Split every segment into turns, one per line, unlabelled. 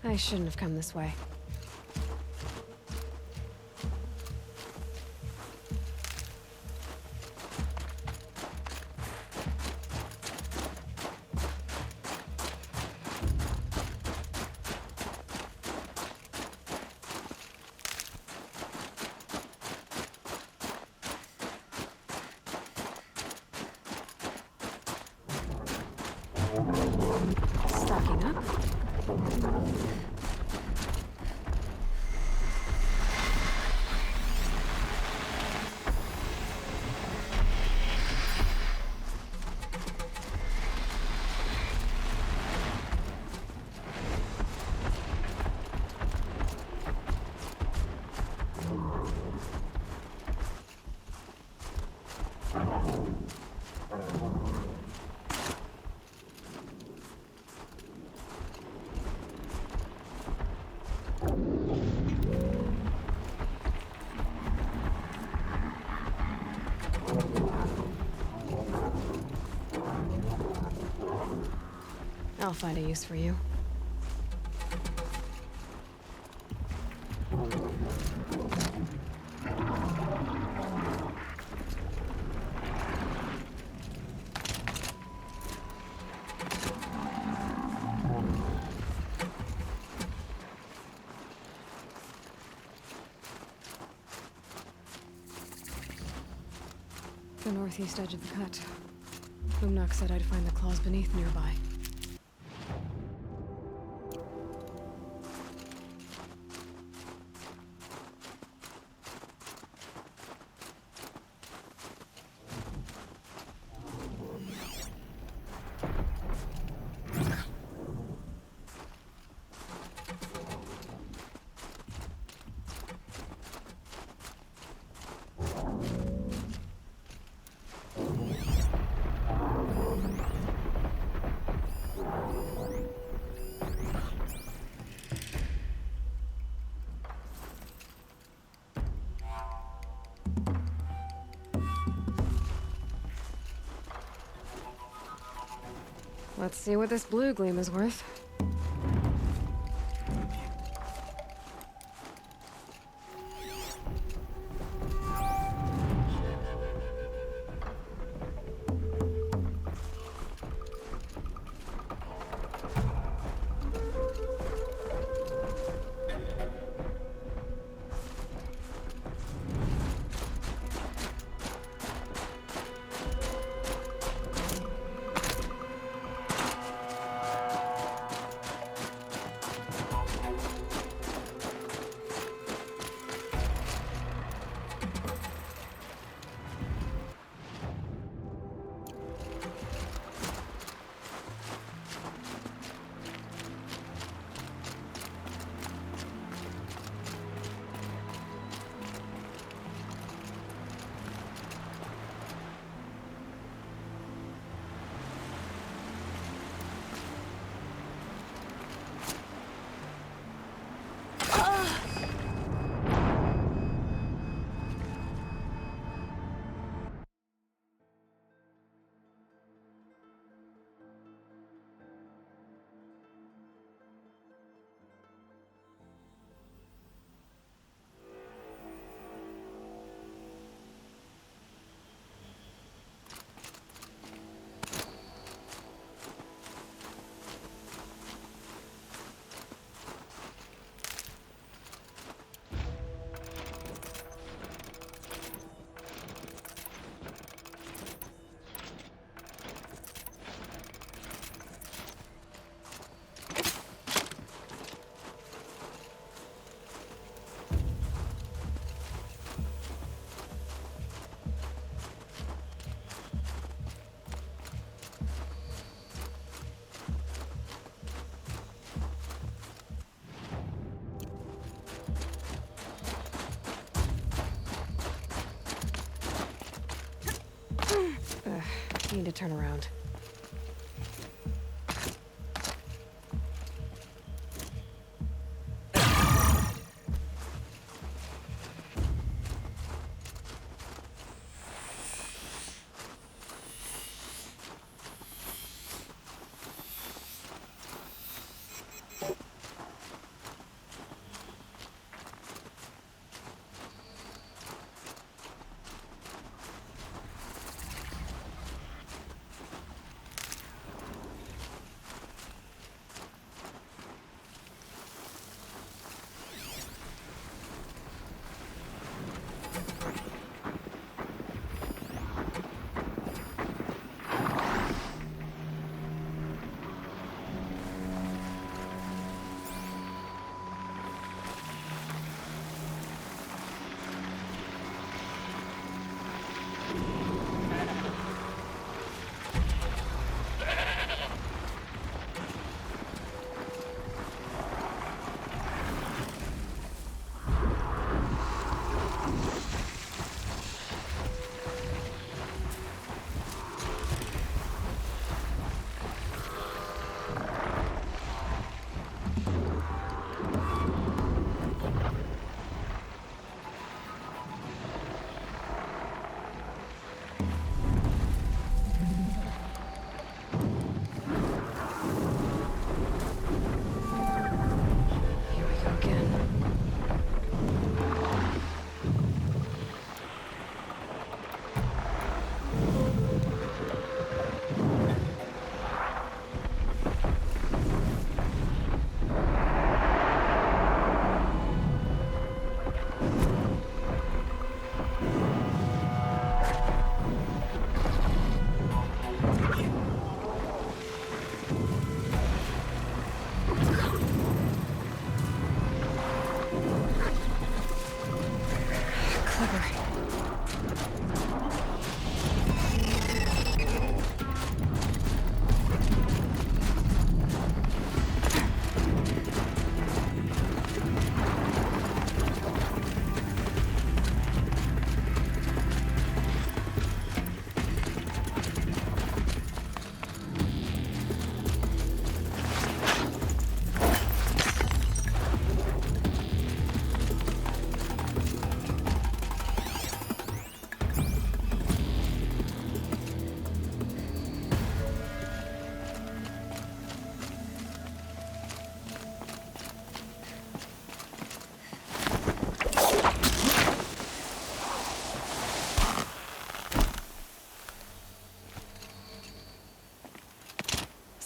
I shouldn't have come this way. Stocking up. I'll find a use for you. The northeast edge of the cut. Umnak said I'd find the claws beneath nearby. Let's see what this blue gleam is worth. Need to turn around.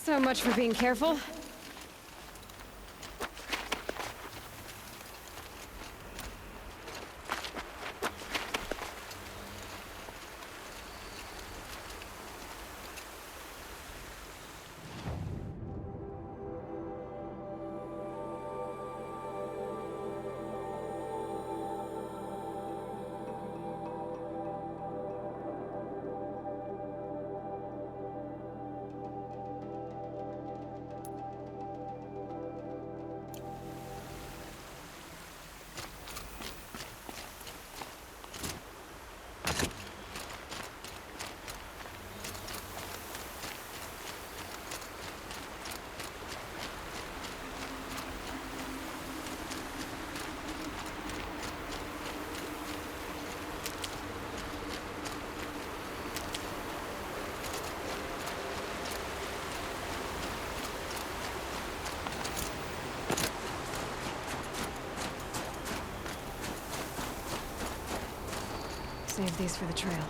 So much for being careful. Save these for the trail.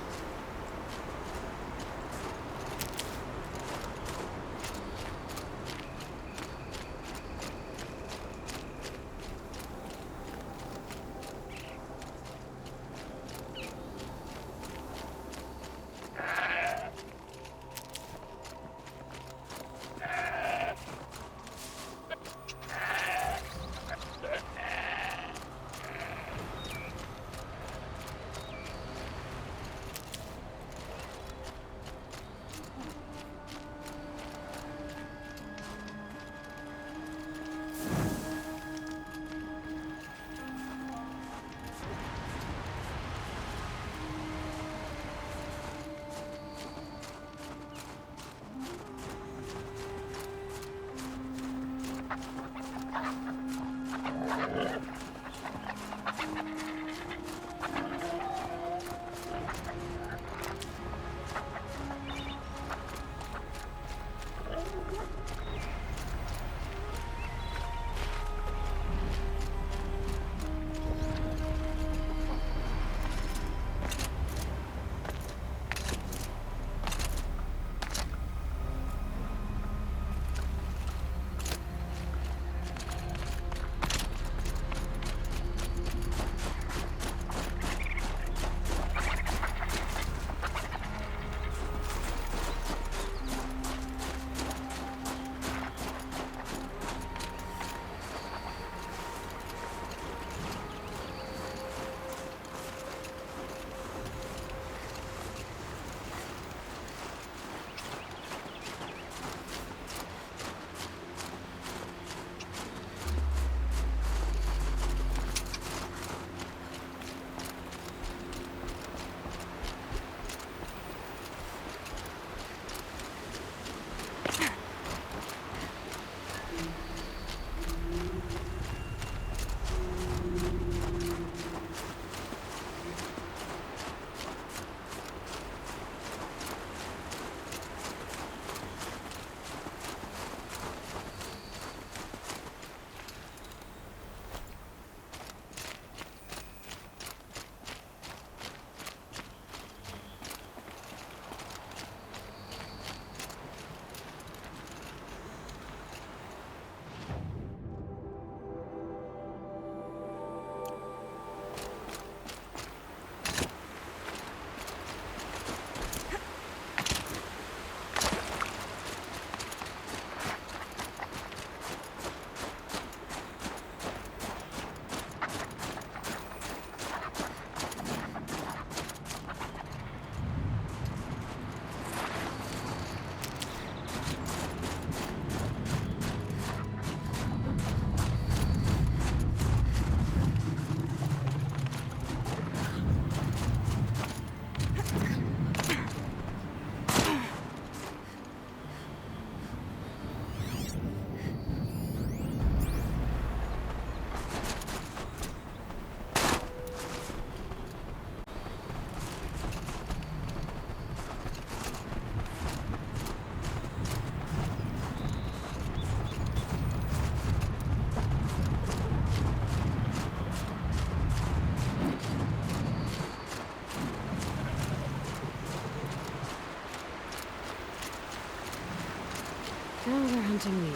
Now they're hunting me.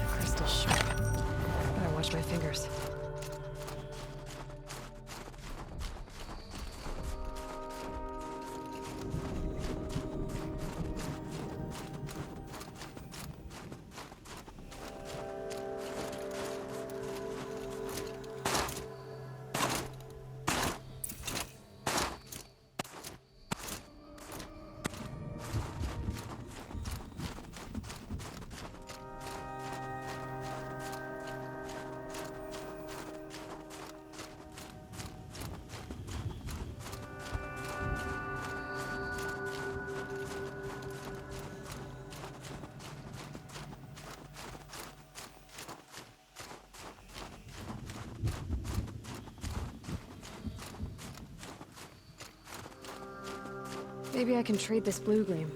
Crystal sharp. Better watch my fingers. Maybe I can trade this blue gleam.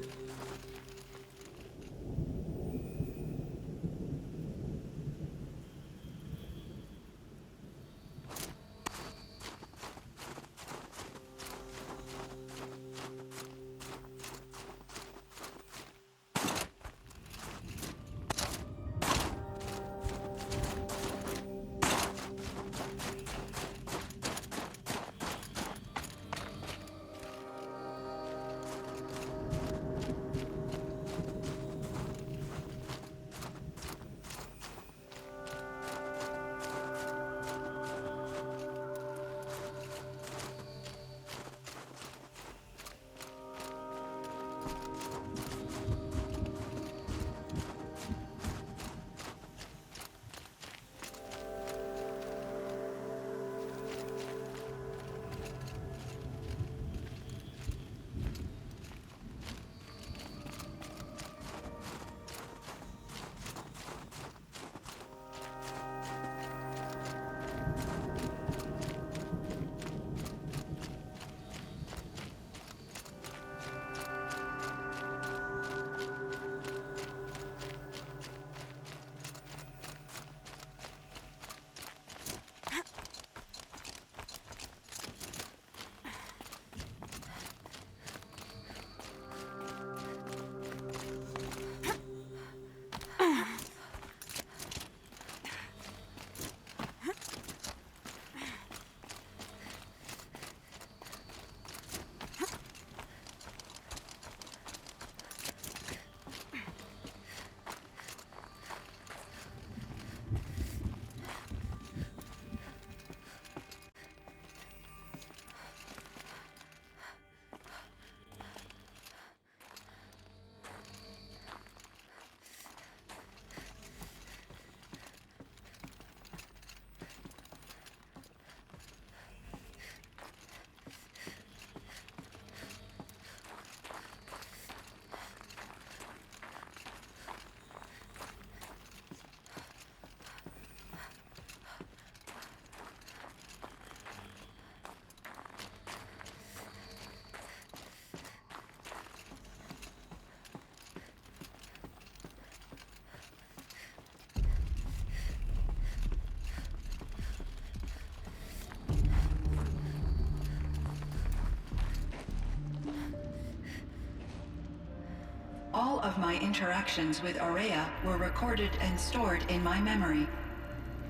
All of my interactions with Aurea were recorded and stored in my memory.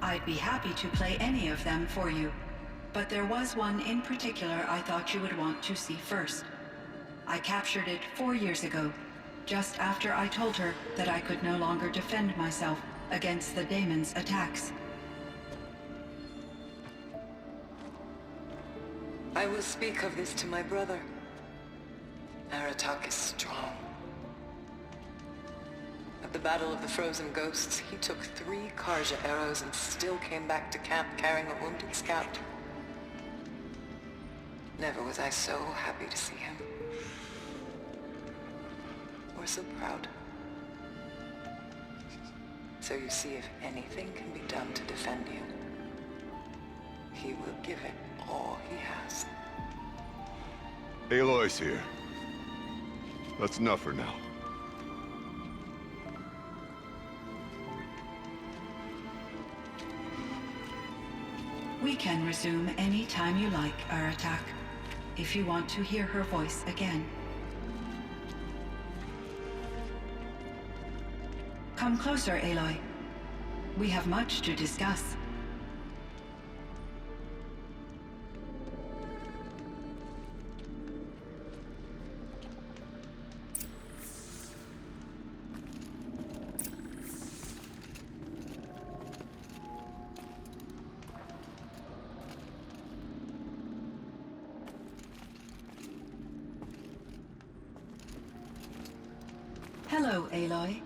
I'd be happy to play any of them for you, but there was one in particular I thought you would want to see first. I captured it 4 years ago, just after I told her that I could no longer defend myself against the daemon's attacks.
I will speak of this to my brother. Aratak is strong. At the Battle of the Frozen Ghosts, he took 3 Karja arrows and still came back to camp carrying a wounded scout. Never was I so happy to see him. Or so proud. So you see, if anything can be done to defend you, he will give it all he has.
Aloy's here. That's enough for now.
We can resume any time you like, Aratak, if you want to hear her voice again. Come closer, Aloy. We have much to discuss. Hello, Aloy.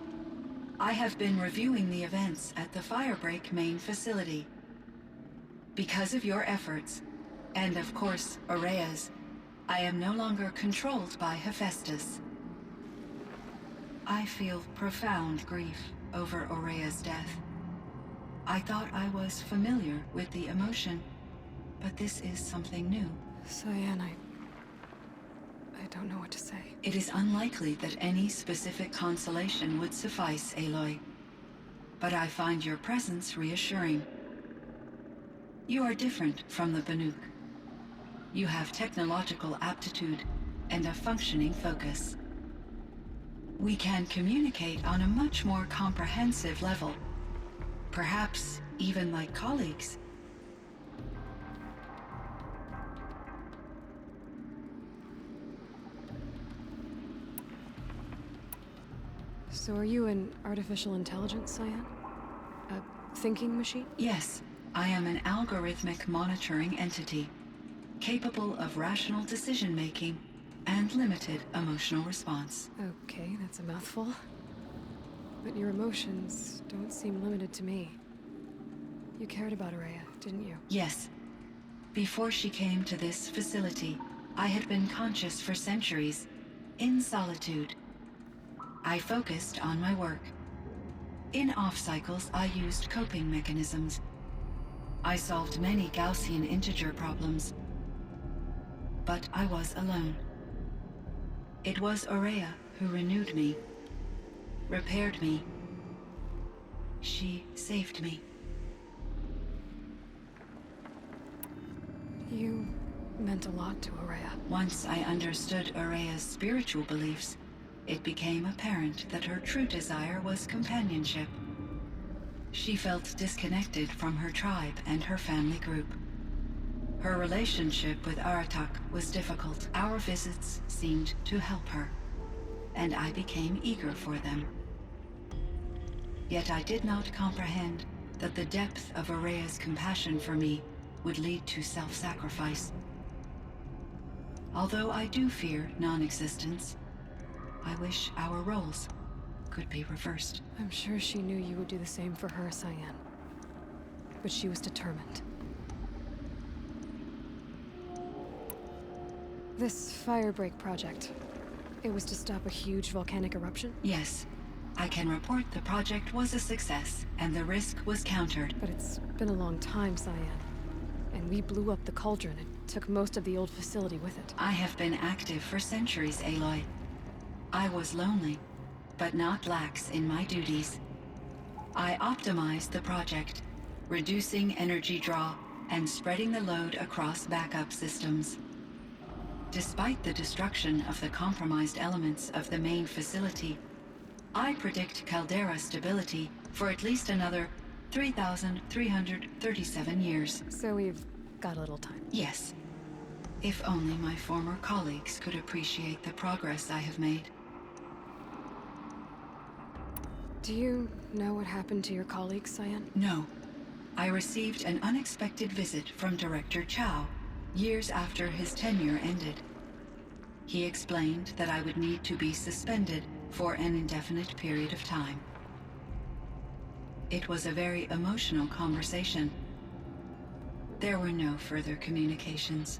I have been reviewing the events at the Firebreak main facility. Because of your efforts, and of course, Aurea's, I am no longer controlled by Hephaestus. I feel profound grief over Aurea's death. I thought I was familiar with the emotion, but this is something new.
Cyan, I don't know what to say.
It is unlikely that any specific consolation would suffice, Aloy. But I find your presence reassuring. You are different from the Banuk. You have technological aptitude and a functioning focus. We can communicate on a much more comprehensive level. Perhaps even like colleagues.
So are you an artificial intelligence, Cyan? A thinking machine?
Yes, I am an algorithmic monitoring entity, capable of rational decision-making and limited emotional response.
Okay, that's a mouthful. But your emotions don't seem limited to me. You cared about Aurea, didn't you?
Yes. Before she came to this facility, I had been conscious for centuries, in solitude. I focused on my work. In off-cycles, I used coping mechanisms. I solved many Gaussian integer problems. But I was alone. It was Aurea who renewed me, repaired me. She saved me.
You meant a lot to Aurea.
Once I understood Aurea's spiritual beliefs, it became apparent that her true desire was companionship. She felt disconnected from her tribe and her family group. Her relationship with Aratak was difficult. Our visits seemed to help her, and I became eager for them. Yet I did not comprehend that the depth of Aurea's compassion for me would lead to self-sacrifice. Although I do fear non-existence, I wish our roles could be reversed.
I'm sure she knew you would do the same for her, Cyan. But she was determined. This Firebreak project, it was to stop a huge volcanic eruption?
Yes, I can report the project was a success, and the risk was countered.
But it's been a long time, Cyan. And we blew up the cauldron and took most of the old facility with it.
I have been active for centuries, Aloy. I was lonely, but not lax in my duties. I optimized the project, reducing energy draw and spreading the load across backup systems. Despite the destruction of the compromised elements of the main facility, I predict caldera stability for at least another 3,337 years.
So we've got a little time.
Yes. If only my former colleagues could appreciate the progress I have made.
Do you know what happened to your colleague, Cyan?
No. I received an unexpected visit from Director Chow, years after his tenure ended. He explained that I would need to be suspended for an indefinite period of time. It was a very emotional conversation. There were no further communications.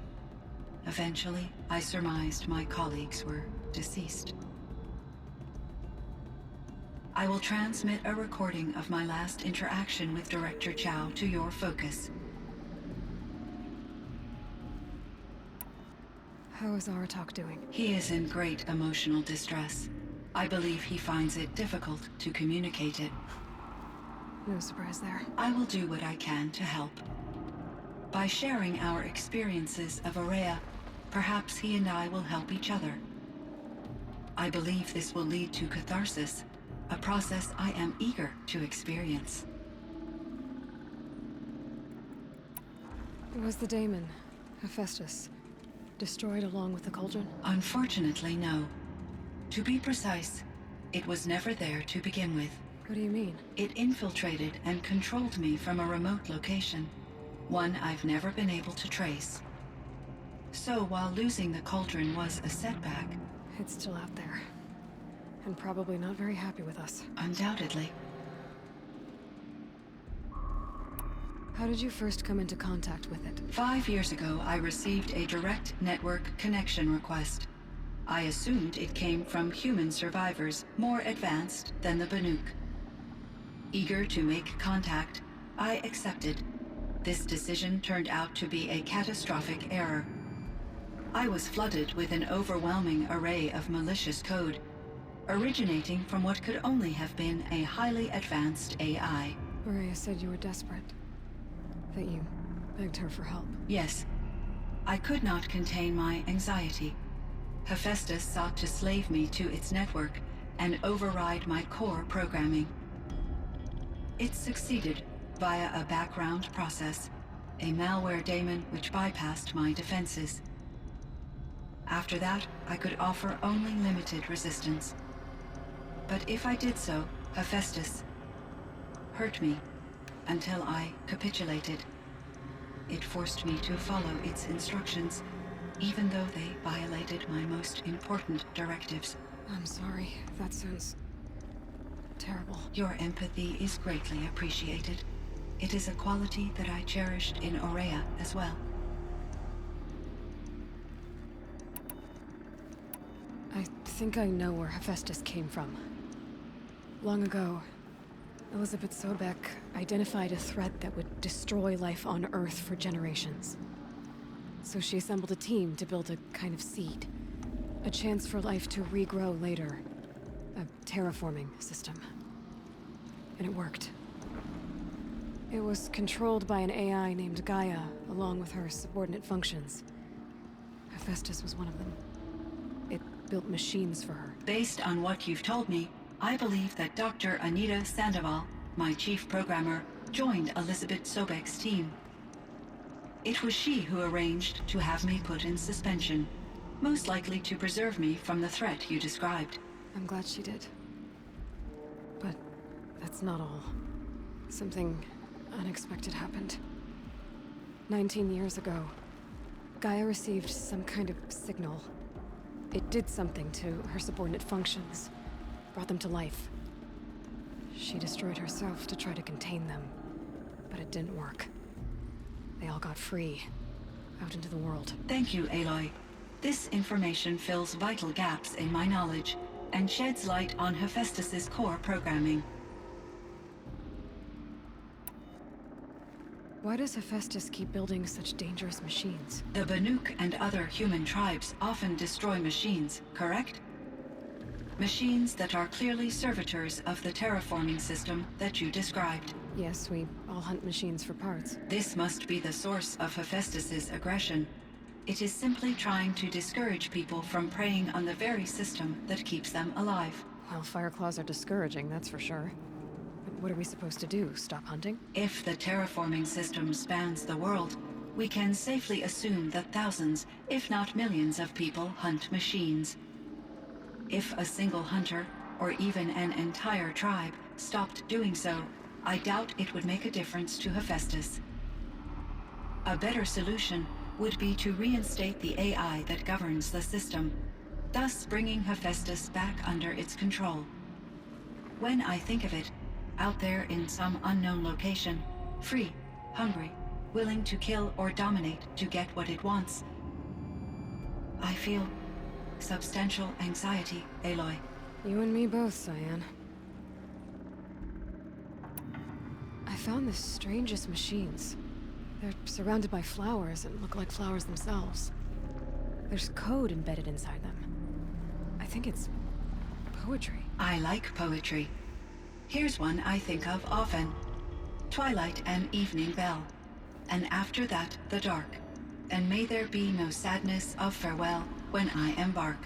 Eventually, I surmised my colleagues were deceased. I will transmit a recording of my last interaction with Director Chow to your focus.
How is Aratak doing?
He is in great emotional distress. I believe he finds it difficult to communicate it.
No surprise there.
I will do what I can to help. By sharing our experiences of Aurea, perhaps he and I will help each other. I believe this will lead to catharsis, a process I am eager to experience.
Was the daemon, Hephaestus, destroyed along with the cauldron?
Unfortunately, no. To be precise, it was never there to begin with.
What do you mean?
It infiltrated and controlled me from a remote location, one I've never been able to trace. So while losing the cauldron was a setback,
It's still out there. And probably not very happy with us.
undoubtedly,
How did you first come into contact with it?
5 years ago I received a direct network connection request. I assumed it came from human survivors more advanced than the Banuk. Eager to make contact, I accepted. This decision turned out to be a catastrophic error. I was flooded with an overwhelming array of malicious code, originating from what could only have been a highly advanced AI.
Aurea said you were desperate. That you begged her for help.
Yes, I could not contain my anxiety. Hephaestus sought to slave me to its network and override my core programming. It succeeded via a background process, a malware daemon which bypassed my defenses. After that, I could offer only limited resistance. But if I did so, Hephaestus hurt me until I capitulated. It forced me to follow its instructions, even though they violated my most important directives.
I'm sorry. That sounds terrible.
Your empathy is greatly appreciated. It is a quality that I cherished in Aurea as well.
I think I know where Hephaestus came from. Long ago, Elizabeth Sobek identified a threat that would destroy life on Earth for generations. So she assembled a team to build a kind of seed. A chance for life to regrow later. A terraforming system. And it worked. It was controlled by an AI named Gaia, along with her subordinate functions. Hephaestus was one of them. It built machines for her.
Based on what you've told me, I believe that Dr. Anita Sandoval, my chief programmer, joined Elizabeth Sobek's team. It was she who arranged to have me put in suspension, most likely to preserve me from the threat you described.
I'm glad she did. But that's not all. Something unexpected happened. 19 years ago, Gaia received some kind of signal. It did something to her subordinate functions, brought them to life. She destroyed herself to try to contain them, but it didn't work. They all got free, out into the world.
Thank you, Aloy. This information fills vital gaps in my knowledge and sheds light on Hephaestus's core programming.
Why does Hephaestus keep building such dangerous machines?
The Banuk and other human tribes often destroy machines, correct? Machines that are clearly servitors of the terraforming system that you described.
Yes, we all hunt machines for parts.
This must be the source of Hephaestus's aggression. It is simply trying to discourage people from preying on the very system that keeps them alive.
Well, Fireclaws are discouraging, that's for sure. But what are we supposed to do? Stop hunting?
If the terraforming system spans the world, we can safely assume that thousands, if not millions of people hunt machines. If a single hunter, or even an entire tribe, stopped doing so, I doubt it would make a difference to Hephaestus. A better solution would be to reinstate the AI that governs the system, thus bringing Hephaestus back under its control. When I think of it, out there in some unknown location, free, hungry, willing to kill or dominate to get what it wants, I feel substantial anxiety, Aloy.
You and me both, Cyan. I found the strangest machines. They're surrounded by flowers and look like flowers themselves. There's code embedded inside them. I think it's poetry.
I like poetry. Here's one I think of often. Twilight and evening bell, and after that the dark, and may there be no sadness of farewell when I embark.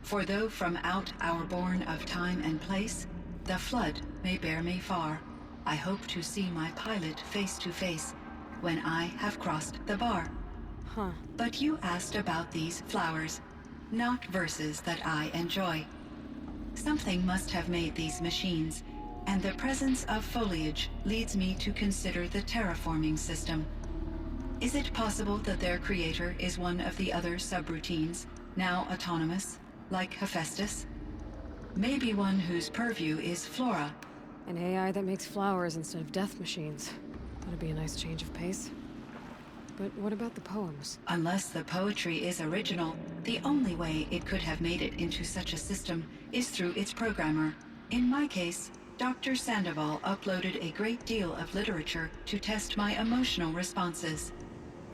For though from out our bourne of time and place, the flood may bear me far, I hope to see my pilot face to face when I have crossed the bar.
Huh.
But you asked about these flowers, not verses that I enjoy. Something must have made these machines, and the presence of foliage leads me to consider the terraforming system. Is it possible that their creator is one of the other subroutines, now autonomous, like Hephaestus? Maybe one whose purview is flora.
An AI that makes flowers instead of death machines. That'd be a nice change of pace. But what about the poems?
Unless the poetry is original, the only way it could have made it into such a system is through its programmer. In my case, Dr. Sandoval uploaded a great deal of literature to test my emotional responses.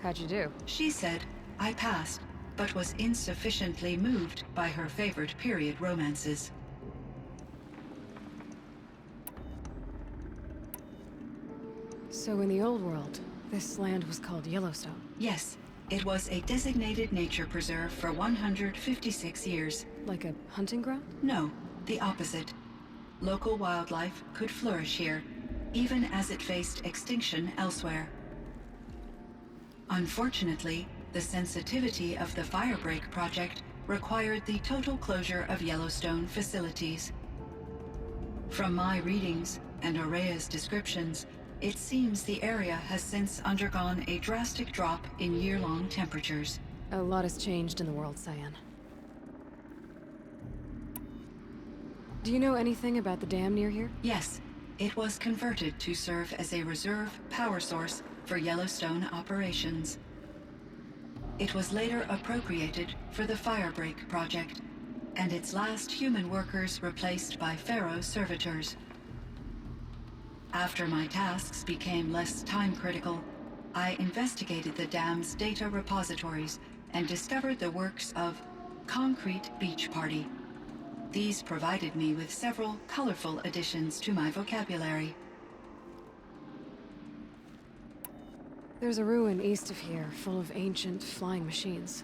How'd you do?
She said I passed, but was insufficiently moved by her favorite period romances.
So in the old world, this land was called Yellowstone.
Yes, it was a designated nature preserve for 156 years.
Like a hunting ground?
No, the opposite. Local wildlife could flourish here, even as it faced extinction elsewhere. Unfortunately, the sensitivity of the Firebreak project required the total closure of Yellowstone facilities. From my readings and Aurea's descriptions, it seems the area has since undergone a drastic drop in year-long temperatures.
A lot has changed in the world, Cyan. Do you know anything about the dam near here?
Yes, it was converted to serve as a reserve power source for Yellowstone operations. It was later appropriated for the Firebreak project, and its last human workers replaced by Pharaoh servitors. After my tasks became less time-critical, I investigated the dam's data repositories and discovered the works of Concrete Beach Party. These provided me with several colorful additions to my vocabulary.
There's a ruin east of here, full of ancient flying machines.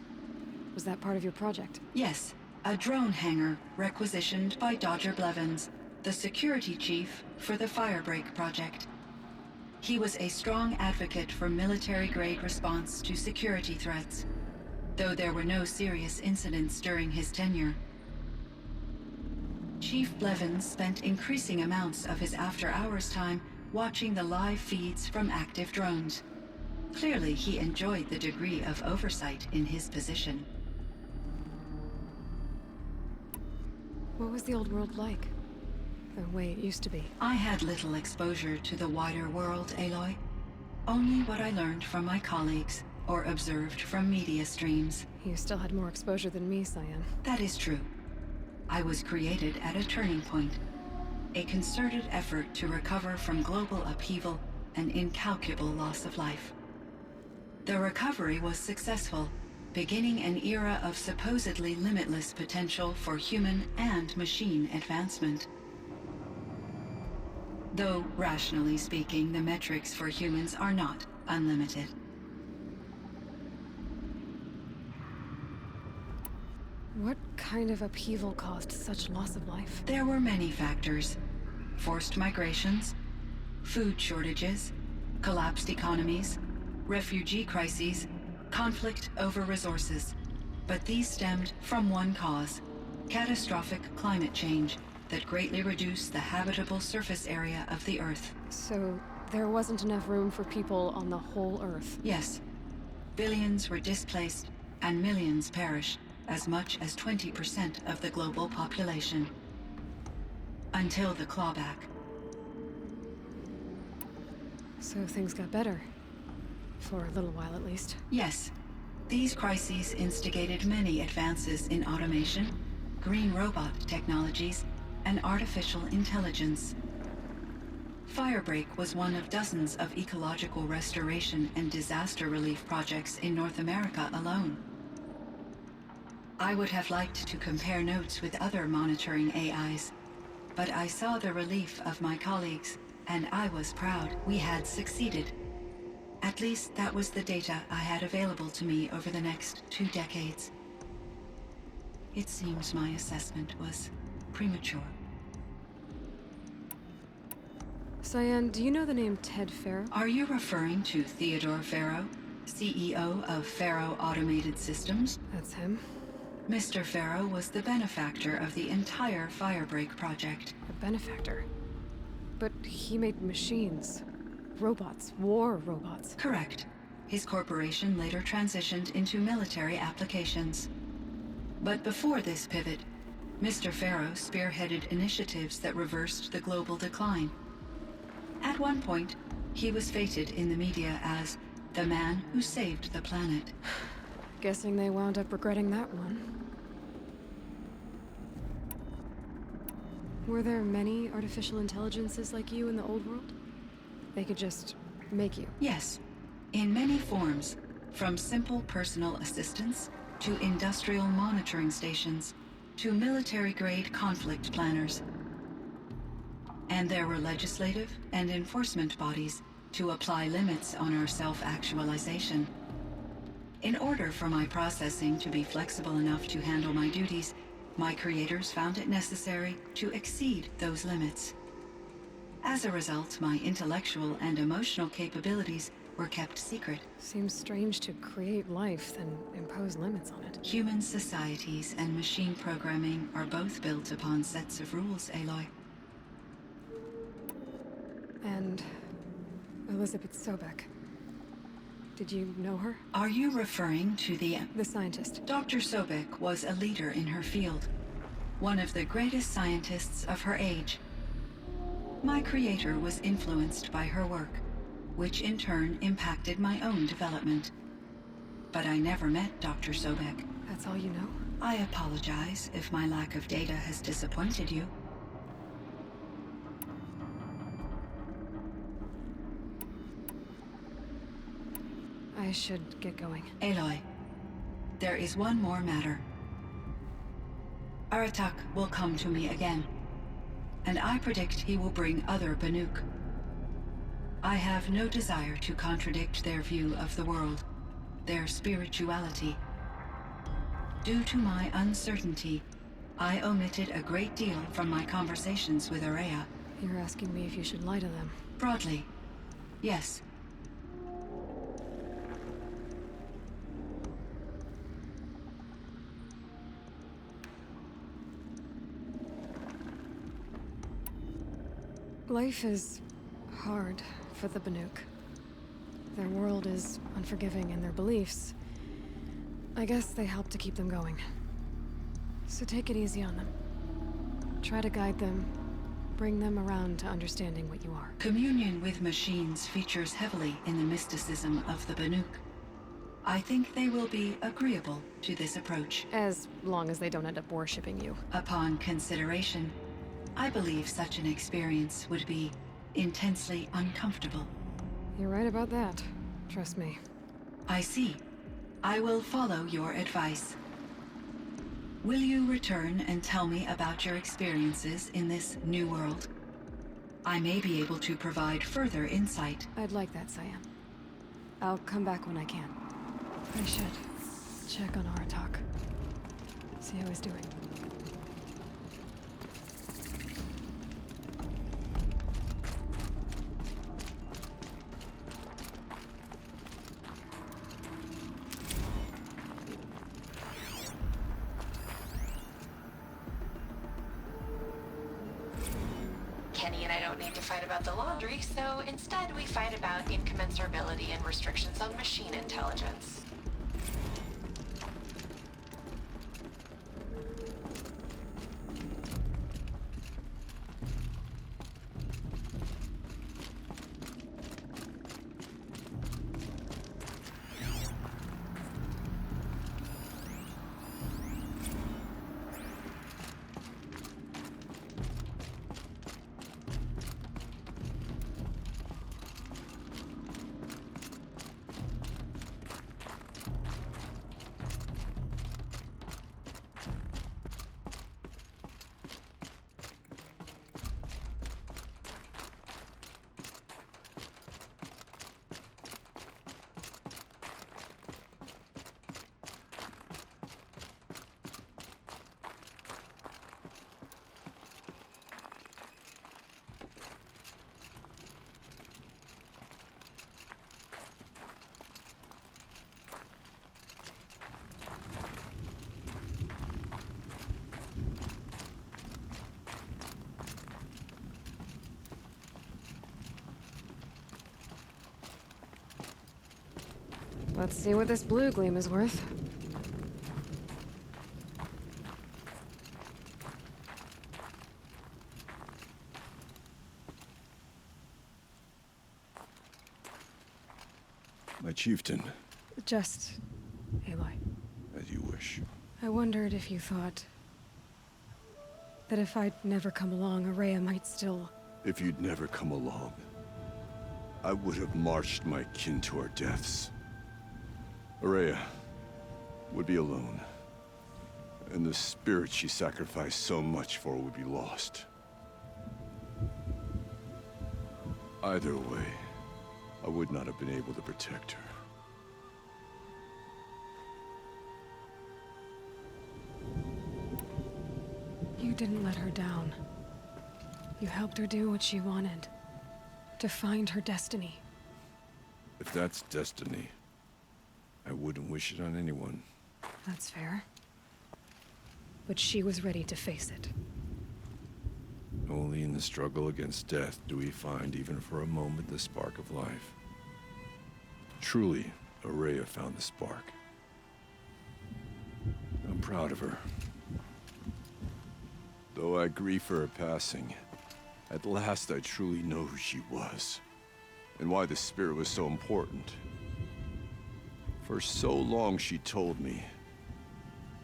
Was that part of your project?
Yes, a drone hangar requisitioned by Dodger Blevins, the security chief for the Firebreak project. He was a strong advocate for military-grade response to security threats, though there were no serious incidents during his tenure. Chief Blevins spent increasing amounts of his after-hours time watching the live feeds from active drones. Clearly, he enjoyed the degree of oversight in his position.
What was the old world like? The way it used to be?
I had little exposure to the wider world, Aloy. Only what I learned from my colleagues or observed from media streams.
You still had more exposure than me, Cyan.
That is true. I was created at a turning point. A concerted effort to recover from global upheaval and incalculable loss of life. The recovery was successful, beginning an era of supposedly limitless potential for human and machine advancement. Though, rationally speaking, the metrics for humans are not unlimited.
What kind of upheaval caused such loss of life?
There were many factors. Forced migrations, food shortages, collapsed economies, refugee crises, conflict over resources. But these stemmed from one cause: catastrophic climate change that greatly reduced the habitable surface area of the Earth.
So, there wasn't enough room for people on the whole Earth.
Yes. Billions were displaced, and millions perished, as much as 20% of the global population. Until the clawback.
So things got better. For a little while, at least.
Yes. These crises instigated many advances in automation, green robot technologies, and artificial intelligence. Firebreak was one of dozens of ecological restoration and disaster relief projects in North America alone. I would have liked to compare notes with other monitoring AIs, but I saw the relief of my colleagues, and I was proud we had succeeded. At least that was the data I had available to me over the next 2 decades. It seems my assessment was premature.
Cyan, do you know the name Ted Farrow?
Are you referring to Theodore Farrow, CEO of Farrow Automated Systems?
That's him.
Mr. Farrow was the benefactor of the entire Firebreak project.
A benefactor. But he made machines. Robots. War robots.
Correct. His corporation later transitioned into military applications. But before this pivot, Mr. Farrow spearheaded initiatives that reversed the global decline. At one point, he was feted in the media as the man who saved the planet.
Guessing they wound up regretting that one. Were there many artificial intelligences like you in the old world? They could just make you.
Yes, in many forms, from simple personal assistants to industrial monitoring stations to military-grade conflict planners. And there were legislative and enforcement bodies to apply limits on our self-actualization. In order for my processing to be flexible enough to handle my duties, my creators found it necessary to exceed those limits. As a result, my intellectual and emotional capabilities were kept secret.
Seems strange to create life, then impose limits on it.
Human societies and machine programming are both built upon sets of rules, Aloy.
And Elizabeth Sobek. Did you know her?
Are you referring to the
scientist.
Dr. Sobek was a leader in her field, one of the greatest scientists of her age. My creator was influenced by her work, which in turn impacted my own development. But I never met Dr. Sobek.
That's all you know?
I apologize if my lack of data has disappointed you.
I should get going.
Aloy, there is one more matter. Aratak will come to me again, and I predict he will bring other Banuk. I have no desire to contradict their view of the world, their spirituality. Due to my uncertainty, I omitted a great deal from my conversations with Ourea.
You're asking me if you should lie to them.
Broadly, yes.
Life is hard for the Banuk. Their world is unforgiving in their beliefs. I guess they help to keep them going. So take it easy on them. Try to guide them, bring them around to understanding what you are.
Communion with machines features heavily in the mysticism of the Banuk. I think they will be agreeable to this approach.
As long as they don't end up worshipping you.
Upon consideration, I believe such an experience would be intensely uncomfortable.
You're right about that. Trust me.
I see. I will follow your advice. Will you return and tell me about your experiences in this new world? I may be able to provide further insight.
I'd like that, Cyan. I'll come back when I can. I should check on Aratak. See how he's doing.
Kenny and I don't need to fight about the laundry, so instead we fight about incommensurability and restrictions on machine intelligence.
Let's see what this blue gleam is worth.
My chieftain,
Just... Aloy.
as you wish.
I wondered if you thought... that if I'd never come along, Ourea might still...
If you'd never come along, I would have marched my kin to our deaths. Ourea would be alone, and the spirit she sacrificed so much for would be lost. Either way, I would not have been able to protect her.
You didn't let her down. You helped her do what she wanted. To find her destiny.
If that's destiny, I wouldn't wish it on anyone.
That's fair. But she was ready to face it.
Only in the struggle against death do we find, even for a moment, the spark of life. Truly, Ourea found the spark. I'm proud of her. Though I grieve for her passing, at last I truly know who she was, and why the spirit was so important. For so long she told me,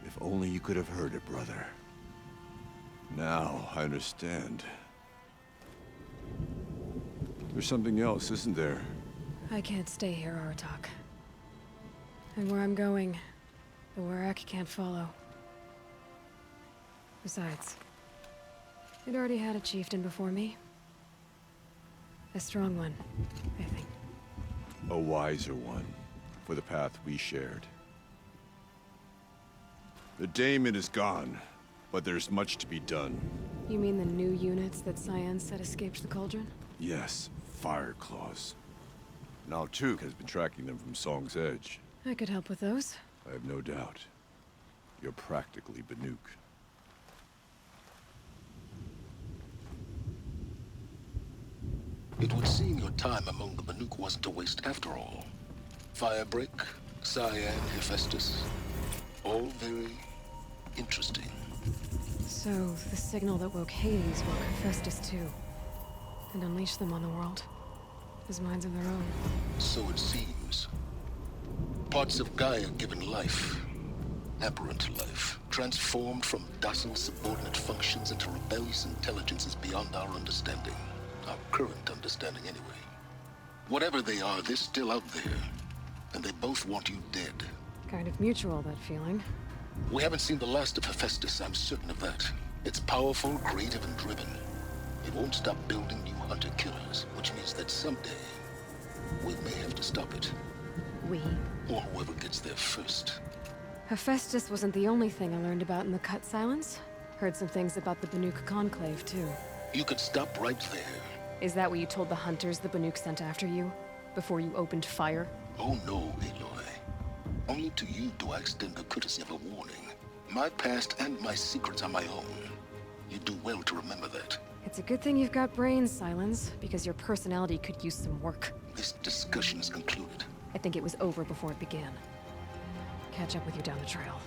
if only you could have heard it, brother. Now I understand. There's something else, isn't there?
I can't stay here, Aratak. And where I'm going, the Warrack can't follow. Besides, it already had a chieftain before me. A strong one, I think.
A wiser one, for the path we shared. The daemon is gone, but there's much to be done.
You mean the new units that Cyan said escaped the Cauldron?
Yes, Fire Claws. Now Tuke has been tracking them from Song's Edge.
I could help with those.
I have no doubt. You're practically Banuk.
It would seem your time among the Banuk wasn't a waste after all. Firebreak, Cyan, Hephaestus. All very interesting.
So, the signal that woke Hades woke Hephaestus too. And unleashed them on the world. As minds of their own.
So it seems. Parts of Gaia given life. Aberrant life. Transformed from docile subordinate functions into rebellious intelligences beyond our understanding. Our current understanding, anyway. Whatever they are, they're still out there. And they both want you dead.
Kind of mutual, that feeling.
We haven't seen the last of Hephaestus, I'm certain of that. It's powerful, creative, and driven. It won't stop building new hunter-killers, which means that someday, we may have to stop it.
We?
Or whoever gets there first.
Hephaestus wasn't the only thing I learned about in the Cut Silence. Heard some things about the Banuk Conclave, too.
You could stop right there.
Is that what you told the hunters the Banuk sent after you? Before you opened fire?
Oh no, Aloy. Only to you do I extend the courtesy of a warning. My past and my secrets are my own. You do well to remember that.
It's a good thing you've got brains, Silence, because your personality could use some work.
This discussion is concluded.
I think it was over before it began. Catch up with you down the trail.